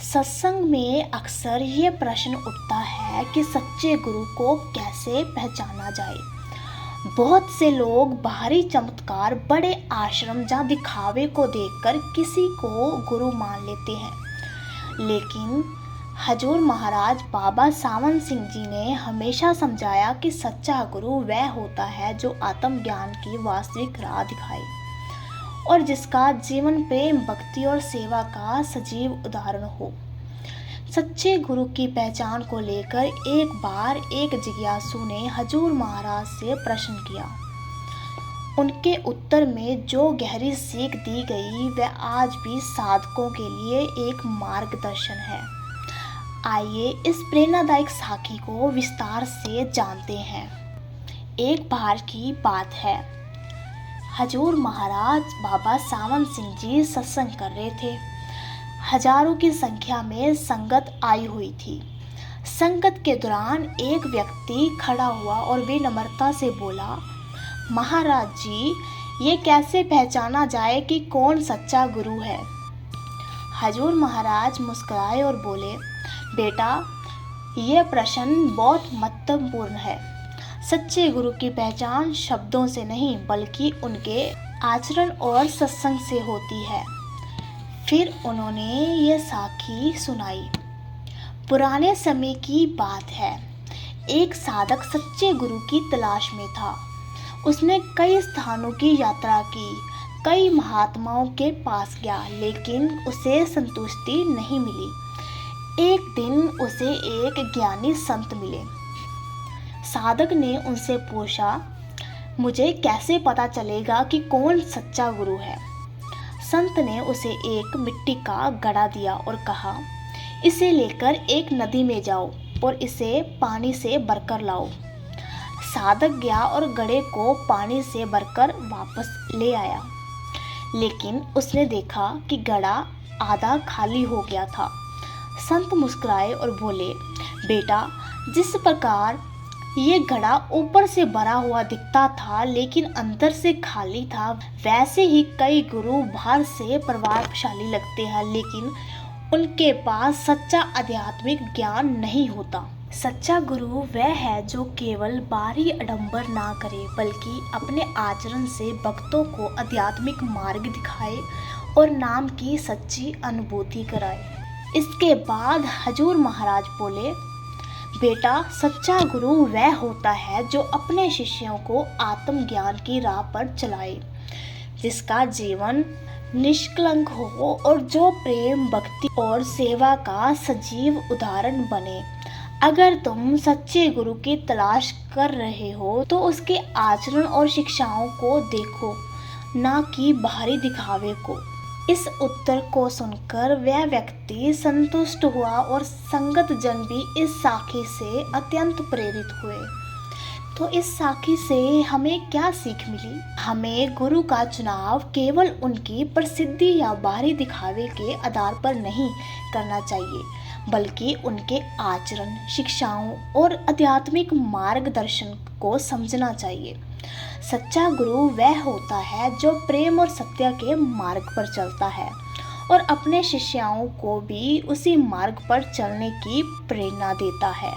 सत्संग में अक्सर ये प्रश्न उठता है कि सच्चे गुरु को कैसे पहचाना जाए। बहुत से लोग बाहरी चमत्कार, बड़े आश्रम या दिखावे को देखकर किसी को गुरु मान लेते हैं, लेकिन हजूर महाराज बाबा सावन सिंह जी ने हमेशा समझाया कि सच्चा गुरु वह होता है जो आत्मज्ञान की वास्तविक राह दिखाए और जिसका जीवन प्रेम, भक्ति और सेवा का सजीव उदाहरण हो। सच्चे गुरु की पहचान को लेकर एक बार एक जिज्ञासु ने हजूर महाराज से प्रश्न किया। उनके उत्तर में जो गहरी सीख दी गई वह आज भी साधकों के लिए एक मार्गदर्शन है। आइए इस प्रेरणादायक साखी को विस्तार से जानते हैं। एक बार की बात है, हजूर महाराज बाबा सावन सिंह जी सत्संग कर रहे थे। हजारों की संख्या में संगत आई हुई थी। संगत के दौरान एक व्यक्ति खड़ा हुआ और विनम्रता से बोला, महाराज जी, ये कैसे पहचाना जाए कि कौन सच्चा गुरु है? हजूर महाराज मुस्कुराए और बोले, बेटा, यह प्रश्न बहुत महत्वपूर्ण है। सच्चे गुरु की पहचान शब्दों से नहीं बल्कि उनके आचरण और सत्संग से होती है। फिर उन्होंने ये साखी सुनाई। पुराने समय की बात है। एक साधक सच्चे गुरु की तलाश में था। उसने कई स्थानों की यात्रा की, कई महात्माओं के पास गया, लेकिन उसे संतुष्टि नहीं मिली। एक दिन उसे एक ज्ञानी संत मिले। साधक ने उनसे पूछा, मुझे कैसे पता चलेगा कि कौन सच्चा गुरु है? संत ने उसे एक मिट्टी का घड़ा दिया और कहा, इसे लेकर एक नदी में जाओ और इसे पानी से भरकर लाओ। साधक गया और घड़े को पानी से भरकर वापस ले आया, लेकिन उसने देखा कि घड़ा आधा खाली हो गया था। संत मुस्कुराए और बोले, बेटा, जिस प्रकार ये घड़ा ऊपर से भरा हुआ दिखता था लेकिन अंदर से खाली था, वैसे ही कई गुरु बाहर से प्रभावशाली लगते हैं लेकिन उनके पास सच्चा आध्यात्मिक ज्ञान नहीं होता। सच्चा गुरु वह है जो केवल बाहरी आडंबर ना करे बल्कि अपने आचरण से भक्तों को आध्यात्मिक मार्ग दिखाए और नाम की सच्ची अनुभूति कराए। इसके बाद हजूर महाराज बोले, बेटा, सच्चा गुरु वह होता है जो अपने शिष्यों को आत्मज्ञान की राह पर चलाए, जिसका जीवन निष्कलंक हो और जो प्रेम, भक्ति और सेवा का सजीव उदाहरण बने। अगर तुम सच्चे गुरु की तलाश कर रहे हो तो उसके आचरण और शिक्षाओं को देखो, ना कि बाहरी दिखावे को। इस उत्तर को सुनकर वह व्यक्ति संतुष्ट हुआ और संगत जन भी इस साखी से अत्यंत प्रेरित हुए। तो इस साखी से हमें क्या सीख मिली? हमें गुरु का चुनाव केवल उनकी प्रसिद्धि या बाहरी दिखावे के आधार पर नहीं करना चाहिए, बल्कि उनके आचरण, शिक्षाओं और आध्यात्मिक मार्गदर्शन को समझना चाहिए। सच्चा गुरु वह होता है जो प्रेम और सत्य के मार्ग पर चलता है और अपने शिष्यों को भी उसी मार्ग पर चलने की प्रेरणा देता है।